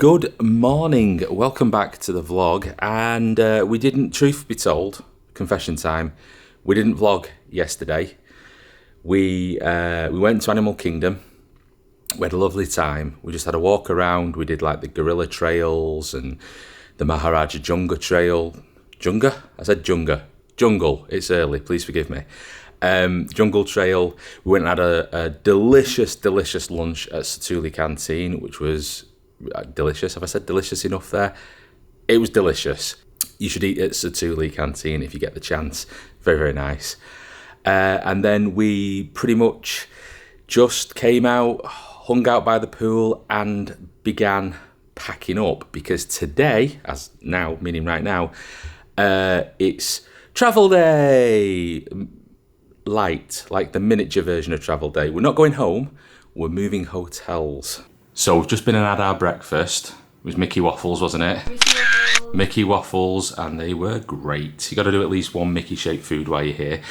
Good morning, welcome back to the vlog, and we didn't, truth be told, confession time, we didn't vlog yesterday. We went to Animal Kingdom, we had a lovely time, we just had a walk around, we did like the gorilla trails and the Maharaja Junga trail. Junga? I said Junga. Jungle, it's early, please forgive me. Jungle trail, we went and had a delicious lunch at Satuli Canteen, which was delicious. Have I said delicious enough there? It was delicious. You should eat at Satuli Canteen if you get the chance. Very nice. And then we pretty much just came out, hung out by the pool and began packing up, because today, as now, meaning right now, it's travel day light, like the miniature version of travel day. We're not going home, we're moving hotels. So we've just been and had our breakfast. It was Mickey Waffles, wasn't it? Mickey Waffles, and they were great. You got to do at least one Mickey-shaped food while you're here.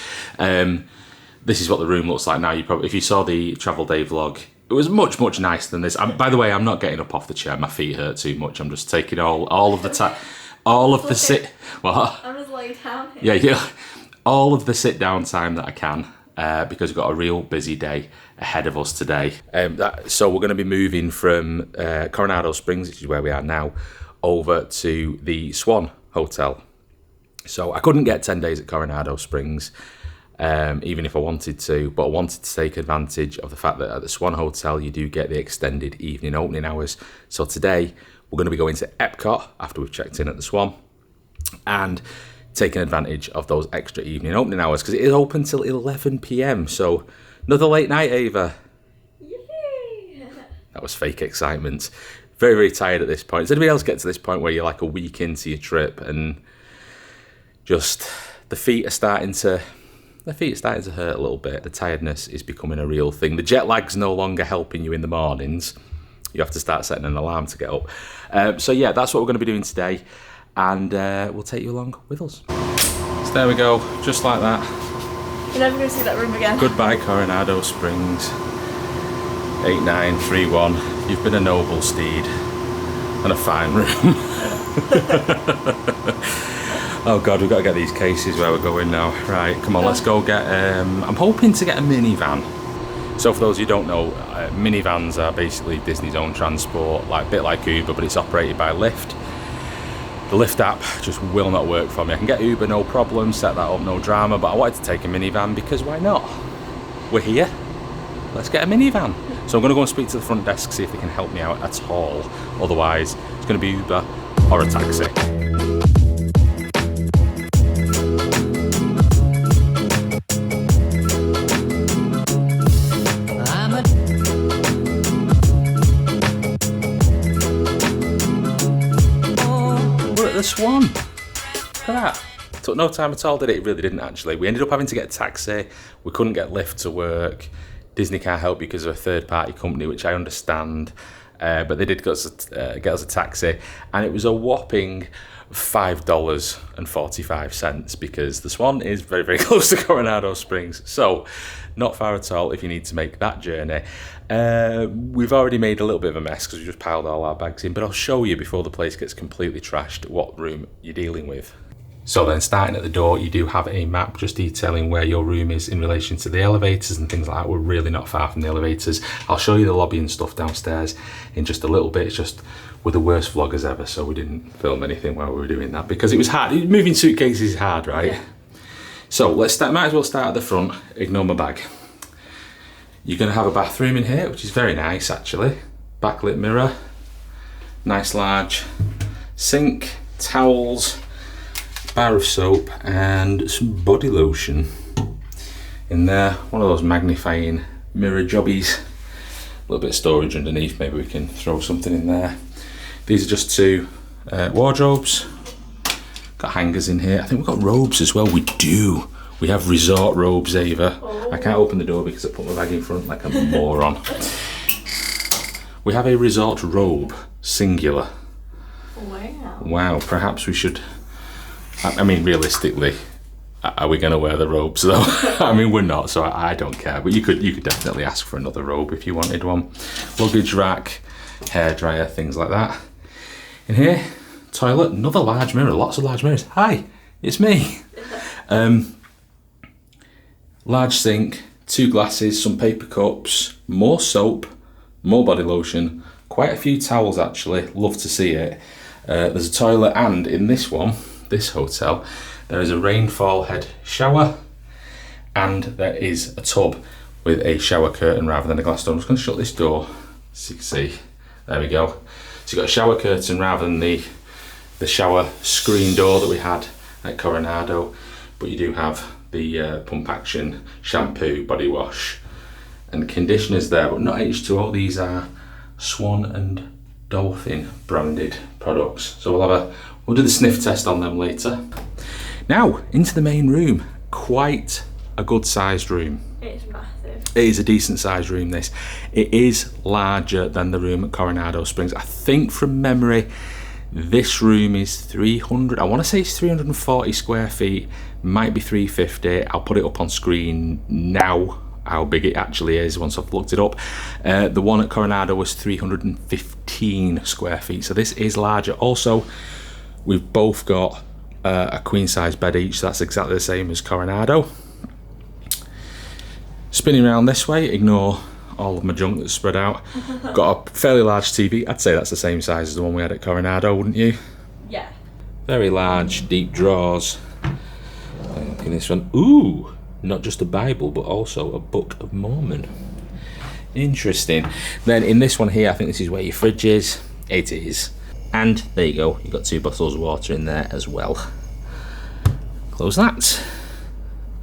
This is what the room looks like now. You probably, if you saw the travel day vlog, it was much nicer than this. By the way, I'm not getting up off the chair. My feet hurt too much. I'm just taking all of the time, all of the sit. What? I'm just laying down here. Yeah, all of the sit down time that I can. Because we've got a real busy day ahead of us today. So we're going to be moving from Coronado Springs, which is where we are now, over to the Swan Hotel. So I couldn't get 10 days at Coronado Springs, even if I wanted to, but I wanted to take advantage of the fact that at the Swan Hotel you do get the extended evening opening hours. So today we're going to be going to Epcot after we've checked in at the Swan, and taking advantage of those extra evening opening hours, because it is open till 11 p.m. So another late night, Ava. Yay! That was fake excitement. Very tired at this point. Does anybody else get to this point where you're like a week into your trip and just the feet are starting to hurt a little bit? The tiredness is becoming a real thing. The jet lag's no longer helping you in the mornings. You have to start setting an alarm to get up. So yeah, that's what we're going to be doing today. And we'll take you along with us. So there we go, just like that. You're never going to see that room again. Goodbye Coronado Springs. 8931. You've been a noble steed and a fine room. Oh God, we've got to get these cases where we're going now. Right, come on, let's go get, I'm hoping to get a minivan. So for those who don't know, minivans are basically Disney's own transport, like a bit like Uber, but it's operated by Lyft. The Lyft app just will not work for me. I can get Uber, no problem, set that up, no drama, but I wanted to take a minivan because why not? We're here, let's get a minivan. So I'm going to go and speak to the front desk, see if they can help me out at all. Otherwise, it's going to be Uber or a taxi. The Swan. Look at that. Took no time at all, did it? It really didn't actually. We ended up having to get a taxi. We couldn't get Lyft to work. Disney can't help because of a third-party company, which I understand. But they did get us a taxi, and it was a whopping $5.45 because the Swan is very close to Coronado Springs. So not far at all if you need to make that journey. We've already made a little bit of a mess because we just piled all our bags in, but I'll show you before the place gets completely trashed what room you're dealing with. So then, starting at the door, you do have a map just detailing where your room is in relation to the elevators and things like that. We're really not far from the elevators. I'll show you the lobby and stuff downstairs in just a little bit. It's just we're the worst vloggers ever, so we didn't film anything while we were doing that because it was hard. Moving suitcases is hard, right? Yeah. So let's start. Might as well start at the front. Ignore my bag. You're going to have a bathroom in here, which is very nice actually. Backlit mirror, nice large sink, towels, bar of soap and some body lotion in there. One of those magnifying mirror jobbies. A little bit of storage underneath, maybe we can throw something in there. These are just two wardrobes. Got hangers in here. I think we've got robes as well. We do. We have resort robes, Ava. Oh. I can't open the door because I put my bag in front like a moron. We have a resort robe, singular. Wow. Wow, perhaps we should... I mean, realistically, are we going to wear the robes though? I mean, we're not, so I don't care. But you could definitely ask for another robe if you wanted one. Luggage rack, hairdryer, things like that. In here, toilet, another large mirror, lots of large mirrors. Hi, it's me. Large sink, 2 glasses, some paper cups, more soap, more body lotion, quite a few towels actually, love to see it. There's a toilet, and in this one, this hotel, there is a rainfall head shower, and there is a tub with a shower curtain rather than a glass door. I'm just going to shut this door so you can see. There we go. So you've got a shower curtain rather than the shower screen door that we had at Coronado, but you do have the pump action shampoo, body wash and conditioners there, but not H2O. These are Swan and Dolphin branded products. So we'll do the sniff test on them later. Now into the main room. Quite a good sized room. It's massive. It is a decent sized room, this. It is larger than the room at Coronado Springs. I think from memory, this room is 300, I want to say it's 340 square feet, might be 350. I'll put it up on screen now, how big it actually is once I've looked it up. The one at Coronado was 315 square feet, so this is larger. Also, we've both got a queen size bed each, so that's exactly the same as Coronado. Spinning around this way, ignore all of my junk that's spread out. Got a fairly large TV. I'd say that's the same size as the one we had at Coronado, wouldn't you? Yeah. Very large, deep drawers. Look in this one. Ooh, not just a Bible, but also a Book of Mormon. Interesting. Then in this one here, I think this is where your fridge is. It is. And there you go. You've got 2 bottles of water in there as well. Close that.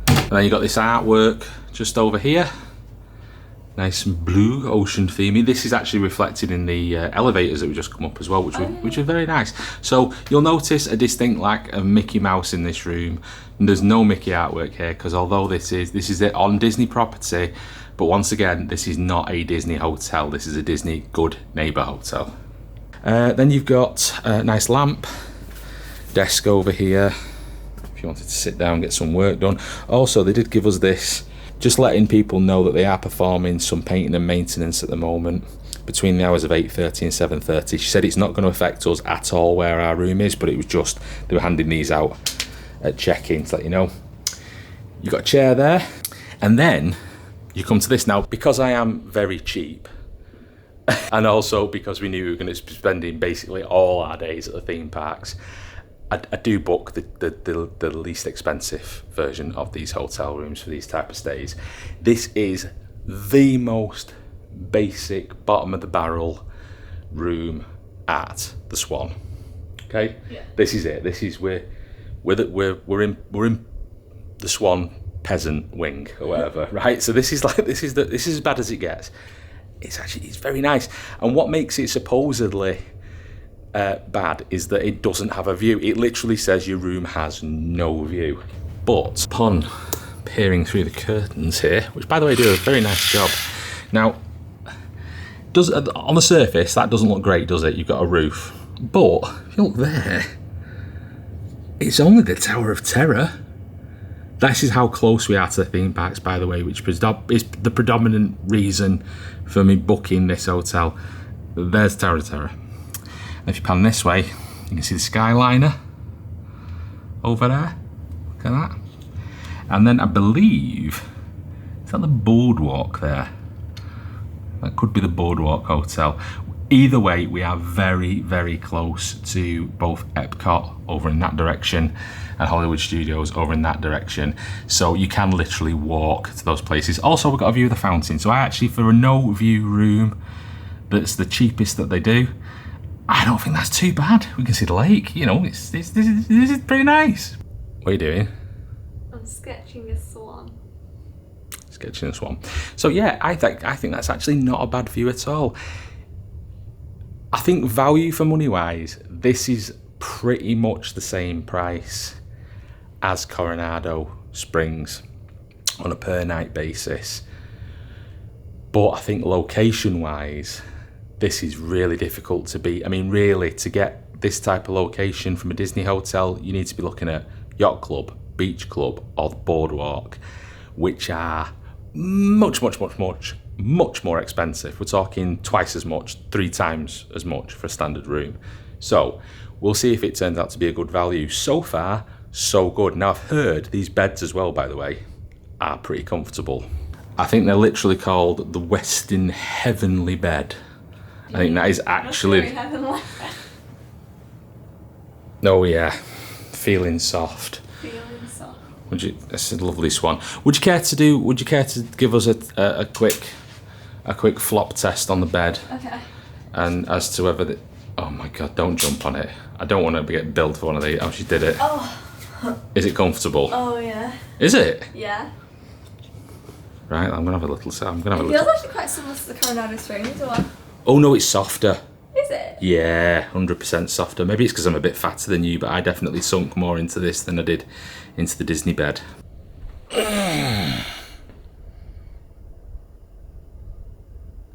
And then you've got this artwork just over here. Nice and blue, ocean themey. This is actually reflected in the elevators that we just come up as well, which are very nice. So you'll notice a distinct lack of Mickey Mouse in this room. And there's no Mickey artwork here, because although this is it on Disney property, but once again, this is not a Disney hotel. This is a Disney Good Neighbor hotel. Then you've got a nice lamp, desk over here, if you wanted to sit down and get some work done. Also, they did give us this, just letting people know that they are performing some painting and maintenance at the moment between the hours of 8:30 and 7:30. She said it's not going to affect us at all where our room is, but it was just, they were handing these out at check-in to let you know. You've got a chair there, and then you come to this. Now, because I am very cheap, and also because we knew we were going to be spending basically all our days at the theme parks, I do book the least expensive version of these hotel rooms for these type of stays. This is the most basic, bottom of the barrel room at the Swan. Okay, yeah. This is it. This is we're in the Swan peasant wing or whatever, right? So this is as bad as it gets. It's very nice, and what makes it supposedly bad is that it doesn't have a view. It literally says your room has no view. But upon peering through the curtains here, which by the way do a very nice job. Now, on the surface that doesn't look great, does it? You've got a roof, but if you look there, it's only the Tower of Terror. This is how close we are to the theme parks, by the way, which is the predominant reason for me booking this hotel. There's Tower of Terror. And if you pan this way, you can see the Skyliner over there. Look at that. And then I believe, is that the Boardwalk there? That could be the Boardwalk Hotel. Either way, we are very, very close to both Epcot over in that direction and Hollywood Studios over in that direction. So you can literally walk to those places. Also, we've got a view of the fountain. So I actually, for a no view room, that's the cheapest that they do, I don't think that's too bad. We can see the lake, you know, this is pretty nice. What are you doing? I'm sketching a swan. Sketching a swan. So yeah, I think that's actually not a bad view at all. I think value for money wise, this is pretty much the same price as Coronado Springs on a per night basis. But I think location wise, this is really difficult to beat. I mean, really, to get this type of location from a Disney hotel, you need to be looking at Yacht Club, Beach Club, or the Boardwalk, which are much more expensive. We're talking twice as much, 3 times as much for a standard room. So we'll see if it turns out to be a good value. So far, so good. Now I've heard these beds as well, by the way, are pretty comfortable. I think they're literally called the Westin Heavenly Bed. I think that is actually... Oh yeah, feeling soft. Feeling soft. That's a lovely swan. Would you care to give us a quick flop test on the bed? Okay. And as to whether oh my god, don't jump on it. I don't want to get billed for one of these. Oh, she did it. Oh. Is it comfortable? Oh yeah. Is it? Yeah. Right, I'm gonna have a little. It feels actually quite similar to the Coronado springs, or what? Oh no, it's softer. Is it? Yeah, 100% softer. Maybe it's because I'm a bit fatter than you, but I definitely sunk more into this than I did into the Disney bed.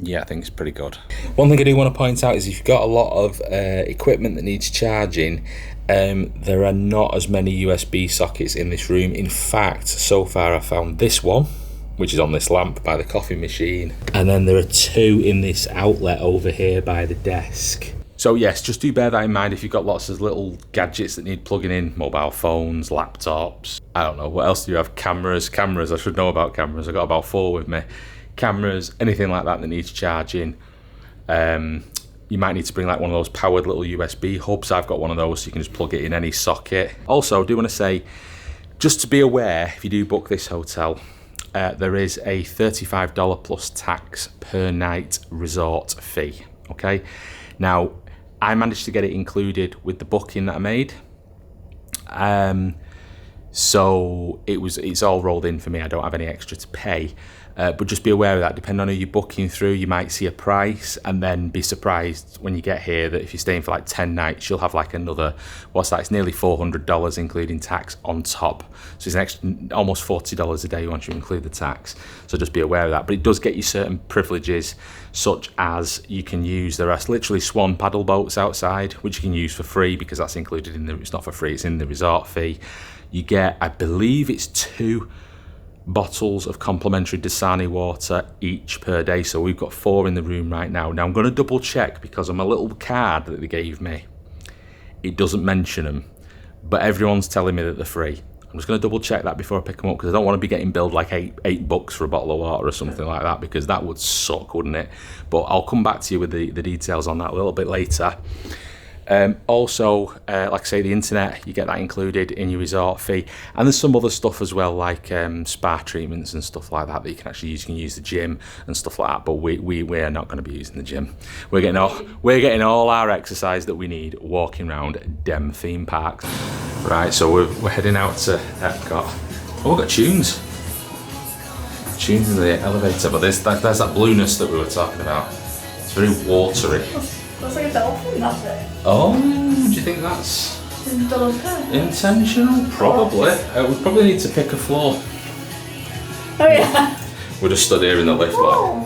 Yeah, I think it's pretty good. One thing I do want to point out is if you've got a lot of equipment that needs charging, there are not as many USB sockets in this room. In fact, so far I found this one, which is on this lamp by the coffee machine. And then there are 2 in this outlet over here by the desk. So yes, just do bear that in mind if you've got lots of little gadgets that need plugging in, mobile phones, laptops. I don't know, what else do you have? Cameras, I should know about cameras. I've got about 4 with me. Cameras, anything like that needs charging. You might need to bring like one of those powered little USB hubs. I've got one of those, so you can just plug it in any socket. Also, I do want to say, just to be aware, if you do book this hotel, there is a $35 plus tax per night resort fee, okay? Now, I managed to get it included with the booking that I made. So it's all rolled in for me. I don't have any extra to pay. But just be aware of that. Depending on who you're booking through, you might see a price and then be surprised when you get here that if you're staying for like 10 nights, you'll have like another, what's that? It's nearly $400 including tax on top. So it's an extra, almost $40 a day once you include the tax. So just be aware of that. But it does get you certain privileges, such as you can use, there are literally Swan paddle boats outside, which you can use for free because that's included in it's not for free, it's in the resort fee. You get, I believe it's 2 bottles of complimentary Dasani water each per day, so we've got 4 in the room right now. Now I'm going to double check because on my little card that they gave me, it doesn't mention them, but everyone's telling me that they're free. I'm just going to double check that before I pick them up because I don't want to be getting billed like eight bucks for a bottle of water or something like that, because that would suck, wouldn't it? But I'll come back to you with the details on that a little bit later. Also, like I say, the internet, you get that included in your resort fee. And there's some other stuff as well, like spa treatments and stuff like that you can actually use. You can use the gym and stuff like that, but we are not going to be using the gym. We're getting all our exercise that we need walking around dem theme parks. Right, so we're heading out to Epcot. Oh, we've got tunes. Tunes in the elevator, but there's that blueness that we were talking about. It's very watery. Looks like a dolphin, that's it. Oh, do you think that's intentional? Probably. We probably need to pick a floor. Oh yeah. We're just stood here in the lift like. Oh.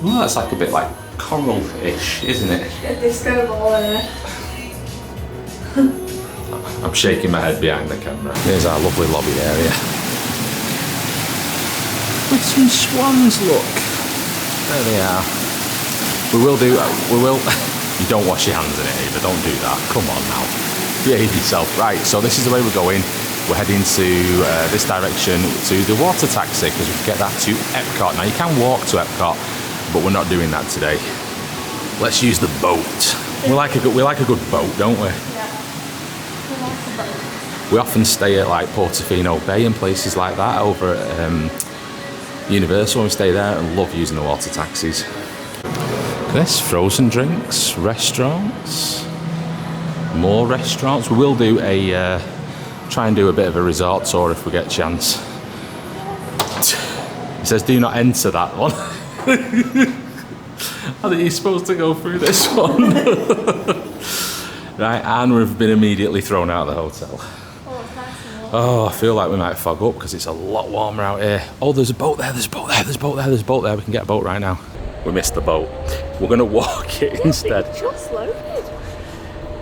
Well, that's like a bit like coral-ish, isn't it? A disco ball in it. I'm shaking my head behind the camera. Here's our lovely lobby area. With some swans, look. There they are. We will. You don't wash your hands in it either, don't do that. Come on now. Behave yourself. Right, so this is the way we're going. We're heading to this direction to the water taxi because we can get that to Epcot. Now you can walk to Epcot, but we're not doing that today. Let's use the boat. We like a good boat, don't we? Yeah. We like the boat. We often stay at like Portofino Bay and places like that over at Universal. We stay there and love using the water taxis. This frozen drinks, restaurants, more restaurants. We will do try and do a bit of a resort tour if we get a chance. It says do not enter that one. I think you're supposed to go through this one. Right, and we've been immediately thrown out of the hotel. Oh, I feel like we might fog up because it's a lot warmer out here. Oh, there's a boat there, there's a boat there, there's a boat there, there's a boat there. We can get a boat right now. We missed the boat. We're going to walk it instead. Just loaded.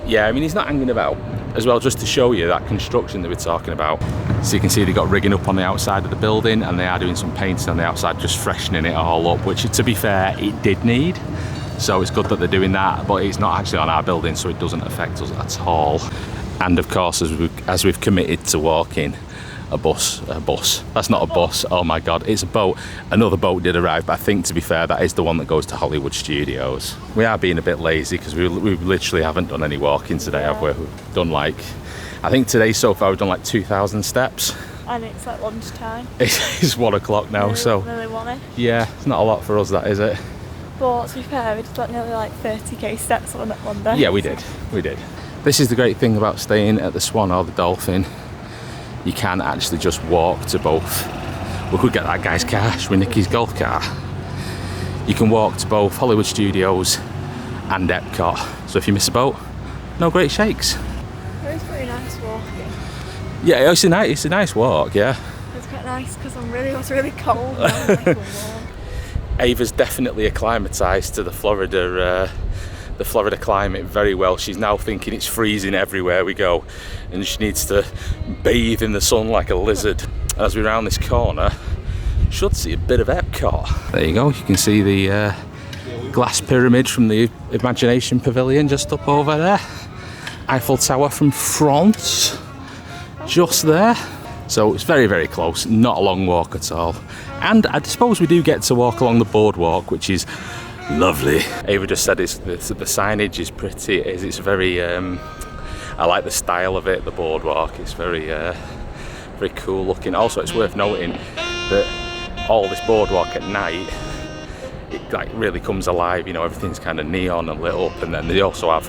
Yeah, I mean, he's not hanging about. As well, just to show you that construction that we're talking about. So you can see they got rigging up on the outside of the building and they are doing some painting on the outside, just freshening it all up, which to be fair, it did need. So it's good that they're doing that, but it's not actually on our building, so it doesn't affect us at all. And of course, as we've committed to walking, a bus, that's not a bus, oh my god, it's a boat. Another boat did arrive, but I think, to be fair, that is the one that goes to Hollywood Studios. We are being a bit lazy because we literally haven't done any walking today, have we? We've done like, I think today so far we've done like 2,000 steps. And it's like lunchtime. It's 1 o'clock now, Really, so really want it. yeah, it's not a lot for us, that, is it? But to be fair, we did like nearly like 30k steps on that one day. Yeah, we did. This is the great thing about staying at the Swan or the Dolphin. You can actually just walk to both. We could get that guy's car, should we nick his golf car? You can walk to both Hollywood Studios and Epcot. So if you miss a boat, no great shakes. It was pretty nice walking. Yeah, it's a nice walk, yeah. It's quite nice because I was really cold. And Ava's definitely acclimatised to the Florida climate very well. She's now thinking it's freezing everywhere we go and she needs to bathe in the sun like a lizard. As we round this corner, should see a bit of Epcot. There you go, you can see the glass pyramid from the Imagination Pavilion just up over there. Eiffel Tower from France, just there. So it's very, very close, not a long walk at all. And I suppose we do get to walk along the boardwalk, which is lovely. Ava just said the signage is pretty. It's very, I like the style of it, the boardwalk. It's very, very cool looking. Also, it's worth noting that all this boardwalk at night, it like really comes alive. You know, everything's kind of neon and lit up, and then they also have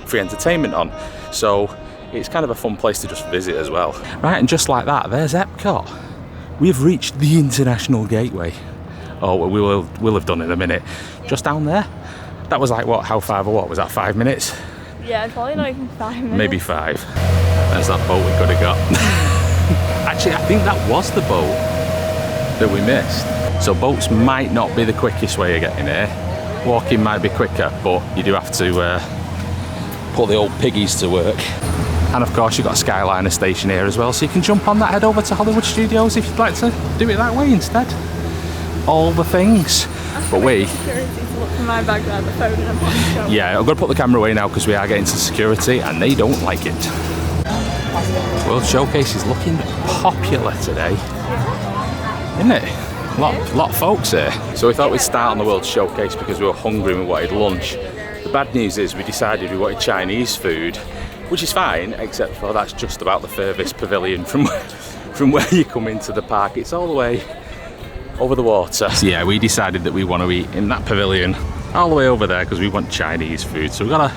free entertainment on. So it's kind of a fun place to just visit as well. Right, and just like that, there's Epcot. We've reached the International Gateway. Oh, we'll have done in a minute. Just down there. That was like what? How far? What was that? 5 minutes? yeah, probably not even 5 minutes. Maybe 5. There's that boat we could have got. Actually, I think that was the boat that we missed. So boats might not be the quickest way of getting here. Walking might be quicker, but you do have to put the old piggies to work. And of course you've got a Skyliner station here as well, so you can jump on that, head over to Hollywood Studios if you'd like to do it that way instead. All the things. But we... Look for my bag there, the phone and a poncho. Yeah, I'm going to put the camera away now because we are getting to security and they don't like it. World Showcase is looking popular today, isn't it? A lot of folks here. So we thought we'd start on the World Showcase because we were hungry and we wanted lunch. The bad news is we decided we wanted Chinese food, which is fine, except for that's just about the furthest pavilion from where you come into the park. It's all the way over the water. So yeah, we decided that we want to eat in that pavilion all the way over there because we want Chinese food. So we gotta.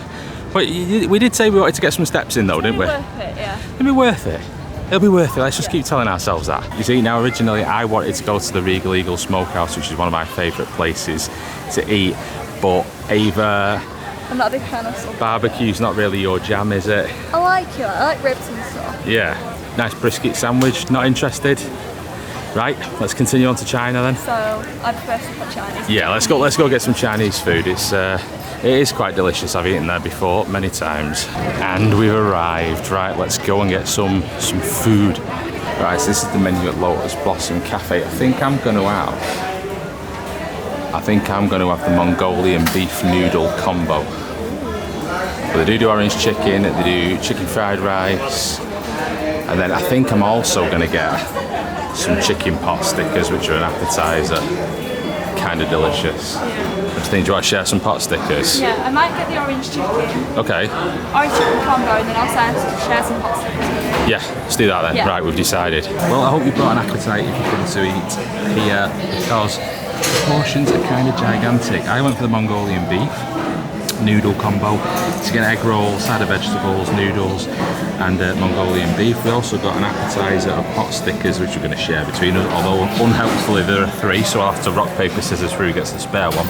Wait, we did say we wanted to get some steps in though, didn't we? It'll be worth it, yeah. It'll be worth it. It'll be worth it. Let's just keep telling ourselves that. You see, now originally I wanted to go to the Regal Eagle Smokehouse, which is one of my favourite places to eat, but Ava, I'm not a big fan of stuff. barbecue's not really your jam, is it? I like it. I like ribs and stuff. Yeah. Nice brisket sandwich. Not interested. Right. Let's continue on to China then. So I prefer some Chinese. Yeah. Let's go get some Chinese food. It is quite delicious. I've eaten there before many times. And we've arrived. Right. Let's go and get some food. Right. So this is the menu at Lotus Blossom Cafe. I think I'm going to have the Mongolian beef noodle combo. But they do orange chicken, they do chicken fried rice, and then I think I'm also going to get some chicken pot stickers, which are an appetizer. Kind of delicious. I just think, do you want to share some pot stickers? Yeah, I might get the orange chicken. Okay. Orange chicken combo, and then I'll share some pot stickers with you. Yeah, let's do that then. Yeah. Right, we've decided. Well, I hope you brought an appetite if you come to eat here, because the portions are kind of gigantic. I went for the Mongolian beef noodle combo to get egg roll, side of vegetables, noodles, and Mongolian beef. We also got an appetizer of pot stickers, which we're going to share between us, although unhelpfully there are 3, so I'll have to rock, paper, scissors for who gets the spare one.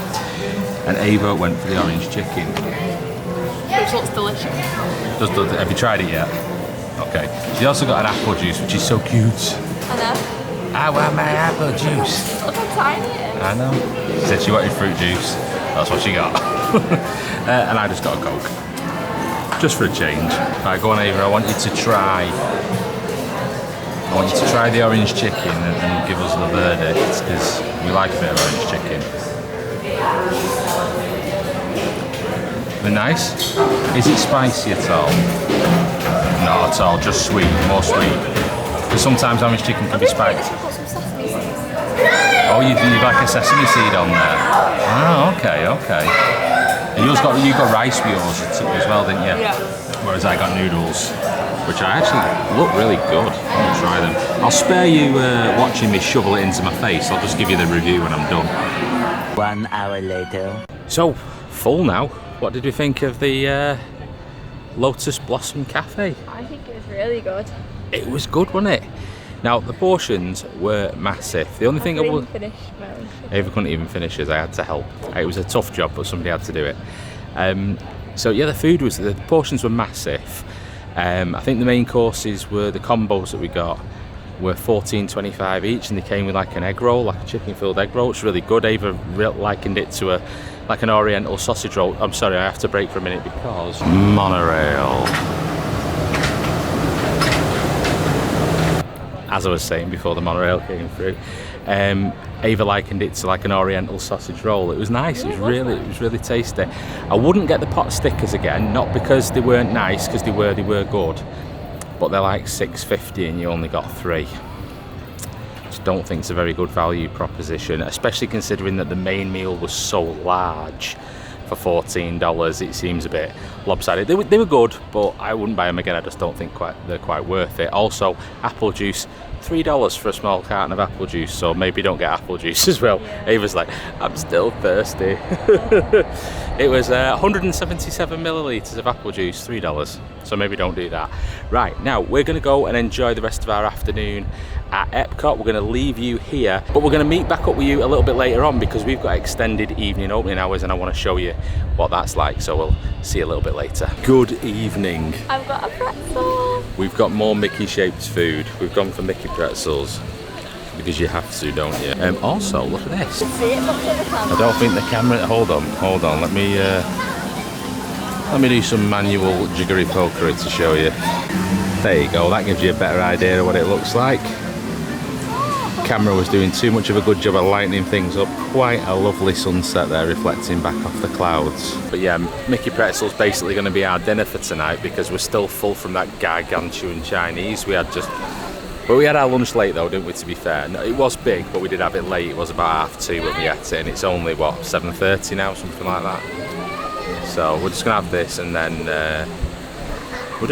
And Ava went for the orange chicken. Which looks delicious. Have you tried it yet? Okay. She also got an apple juice, which is so cute. I know. I want my apple juice. Look how tiny it is. I know. She said she wanted fruit juice. That's what she got. And I just got a Coke. Just for a change. Right, go on Ava, I want you to try the orange chicken and give us the verdict, because we like a bit of orange chicken. They're nice. Is it spicy at all? Not at all, just sweet, more sweet. Because sometimes Amish chicken can be spicy. Put some sesame seeds. Oh, you like a sesame seed on there? Ah, okay. And you got rice with yours as well, didn't you? Yeah. Whereas I got noodles, which I actually look really good. I'll try them. I'll spare you watching me shovel it into my face. I'll just give you the review when I'm done. 1 hour later. So, full now. What did you think of the Lotus Blossom Cafe? I think it was really good. It was good, wasn't it? Now, the portions were massive. The only thing I would... finish Ava couldn't even finish as I had to help. It was a tough job, but somebody had to do it. So yeah, the portions were massive. I think the main courses were the combos that we got were $14.25 each, and they came with like an egg roll, like a chicken-filled egg roll, which was really good. Ava likened it to like an Oriental sausage roll. I'm sorry, I have to break for a minute because monorail. As I was saying before the monorail came through, Ava likened it to like an Oriental sausage roll. It was nice. It was really tasty. I wouldn't get the pot stickers again, not because they weren't nice, because they were good, but they're like $6.50 and you only got 3. Just don't think it's a very good value proposition, especially considering that the main meal was so large. For $14, it seems a bit lopsided. They were good, but I wouldn't buy them again. I just don't think they're quite worth it. Also, apple juice, $3 for a small carton of apple juice, so maybe don't get apple juice as well. Yeah. Ava's like, I'm still thirsty. It was 177 millilitres of apple juice, $3, so maybe don't do that. Right, now we're going to go and enjoy the rest of our afternoon at Epcot. We're going to leave you here, but we're going to meet back up with you a little bit later on because we've got extended evening opening hours and I want to show you what that's like, so we'll see you a little bit later. Good evening. I've got a pretzel. We've got more Mickey shaped food. We've gone for Mickey pretzels because you have to, don't you? Also, look at this. See it, look at the camera. I don't think the camera, hold on, let me do some manual jiggery pokery to show you. There you go, that gives you a better idea of what it looks like. Camera was doing too much of a good job at lightening things up. Quite a lovely sunset there reflecting back off the clouds. But yeah, Mickey Pretzel's basically going to be our dinner for tonight because we're still full from that gargantuan Chinese. We had our lunch late though, didn't we, to be fair? No, it was big, but we did have it late. It was about 2:30 when we ate it, and it's only, what, 7:30 now, something like that. So we're just going to have this, and then we've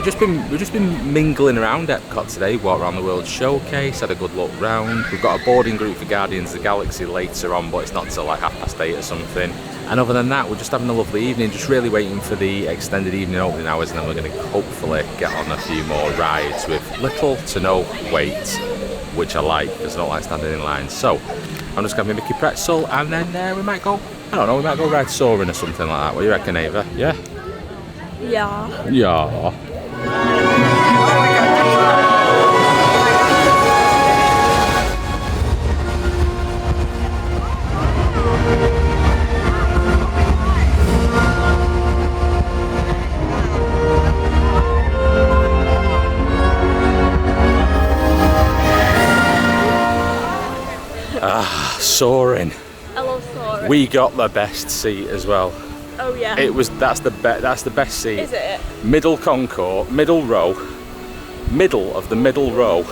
just been mingling around Epcot today, walked around the World Showcase, had a good look round. We've got a boarding group for Guardians of the Galaxy later on, but it's not till like 8:30 or something. And other than that, we're just having a lovely evening, just really waiting for the extended evening opening hours, and then we're going to hopefully get on a few more rides with little to no wait, which I like because I don't like standing in line. So I'm just going to have a Mickey pretzel, and then we might go ride Soaring or something like that. What do you reckon, Ava? Yeah? Yeah. Yeah. Soaring. I love Soaring. We got the best seat as well. Oh yeah. That's the best seat. Is it? Middle concourse, middle row, middle of the middle row,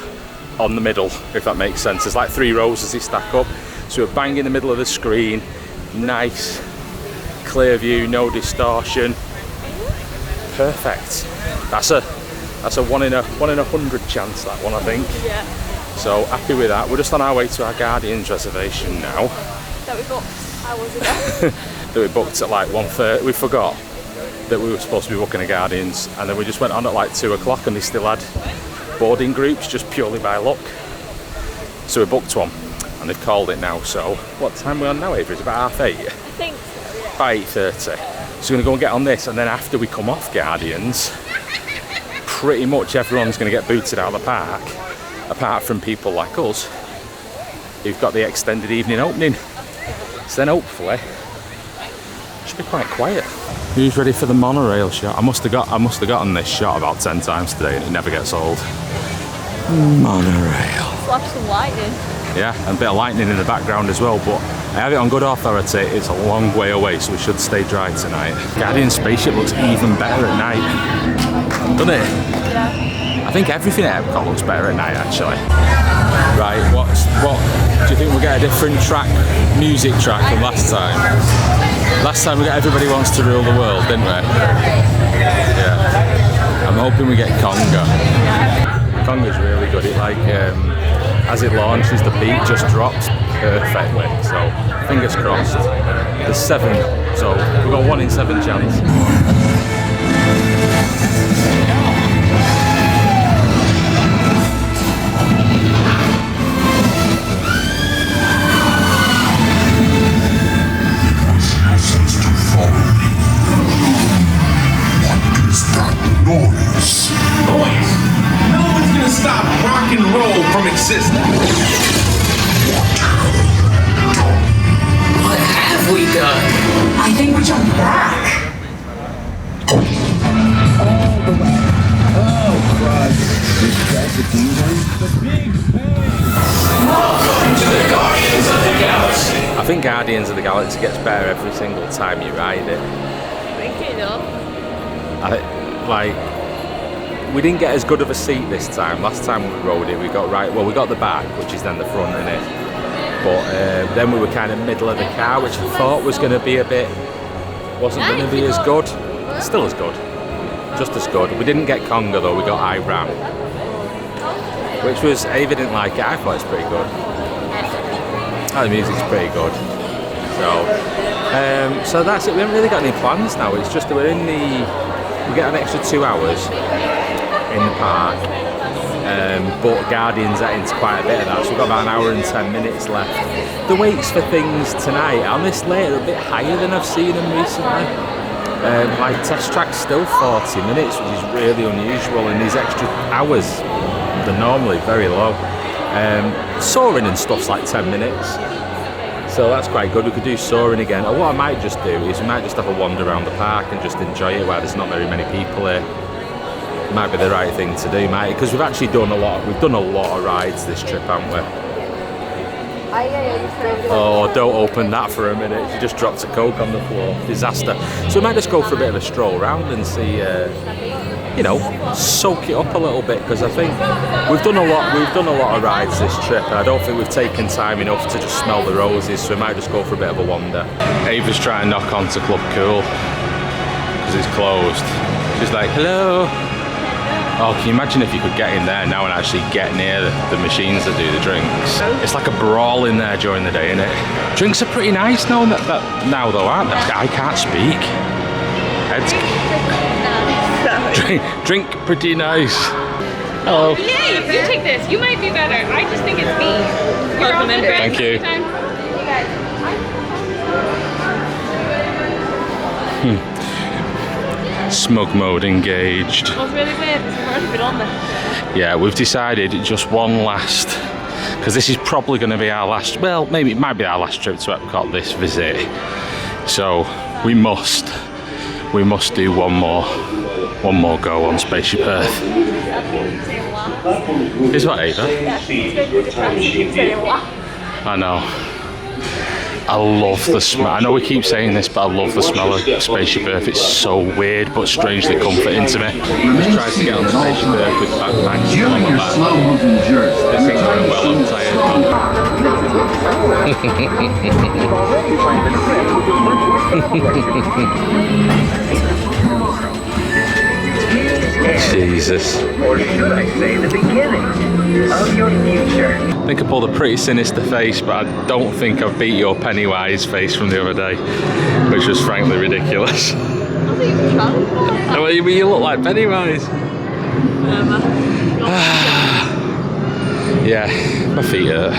on the middle, if that makes sense. There's like 3 rows as they stack up. So we're bang in the middle of the screen. Nice, clear view, no distortion. Perfect. That's a 1 in 100 chance, that one, I think. Yeah. So happy with that. We're just on our way to our Guardians reservation now. That we booked hours ago. That we booked at like 1:30. We forgot that we were supposed to be booking a Guardians, and then we just went on at like 2 o'clock, and they still had boarding groups just purely by luck. So we booked one, and they've called it now. So what time are we on now, Ava? It's about 8:30. I think so, yeah. By 8:30. So we're gonna go and get on this, and then after we come off Guardians, pretty much everyone's gonna get booted out of the park, apart from people like us who've got the extended evening opening. So then hopefully it should be quite quiet. Who's ready for the monorail shot? I must have gotten this shot about 10 times today and it never gets old. Monorail. Flash some lightning. Yeah, and a bit of lightning in the background as well, but I have it on good authority, it's a long way away, so we should stay dry tonight. Guardian spaceship looks even better at night, doesn't it? Yeah. I think everything at Epcot looks better at night, actually. Right, what do you think we'll get a different track, music track from last time? Last time we got Everybody Wants to Rule the World, didn't we? Yeah. I'm hoping we get Conga. Conga's really good. It as it launches, the beat just drops perfectly. So fingers crossed. There's 7, so we've got 1 in 7 chance. Stop rock and roll from existing. What have we done? I think we jumped back. All the way. Oh, Christ. This recipe was the big pain. Welcome to the Guardians of the Galaxy. I think Guardians of the Galaxy gets better every single time you ride it. I think it does. We didn't get as good of a seat this time. Last time we rode it, we got the back, which is then the front in it. But then we were kind of middle of the car, which I thought was going to be wasn't going to be as good. Still as good, just as good. We didn't get Conga though. We got Iram, which was Ava didn't like it. I thought it's pretty good. Oh, the music's pretty good. So that's it. We haven't really got any plans now. It's just that we get an extra 2 hours in the park, but Guardians into quite a bit of that, so we've got about 1 hour and 10 minutes left. The waits for things tonight, honestly, are a bit higher than I've seen them recently. Test track's still 40 minutes, which is really unusual, and these extra hours, they're normally very low. Soaring and stuff's like 10 minutes, so that's quite good. We could do soaring again, or what I might just do is we might just have a wander around the park and just enjoy it while there's not very many people here. Might be the right thing to do, mate, because we've actually done a lot of rides this trip, haven't we? Oh, don't open that for a minute. She just dropped a Coke on the floor. Disaster. So we might just go for a bit of a stroll around and see, soak it up a little bit, because I think we've done a lot of rides this trip, and I don't think we've taken time enough to just smell the roses, so we might just go for a bit of a wander. Ava's trying to knock onto Club Cool because it's closed. She's like, hello. Oh, can you imagine if you could get in there now and actually get near the machines that do the drinks? It's like a brawl in there during the day, isn't it? Drinks are pretty nice now though, aren't they? I can't speak. Drink pretty nice. Hello. Yay, you take this. You might be better. I just think it's me. Welcome in, friends. Thank you. Smug mode engaged. It was really weird. It's already been on there. Yeah, we've decided just one last, because this is probably going to be our last, well, maybe it might be our last trip to Epcot this visit. So we must do one more go on Spaceship Earth. Is what, Ava? I know. I love the smell. I know we keep saying this, but I love the smell of Spaceship Earth. It's so weird, but strangely comforting to me. Just tried to get on Spaceship Earth with backpacks on my back. This thing's going well, I'm Jesus. Or should I say the beginning of your future? I think I pulled a pretty sinister face, but I don't think I've beat your Pennywise face from the other day, which was frankly ridiculous. Oh, you look like Pennywise. Yeah, my feet hurt.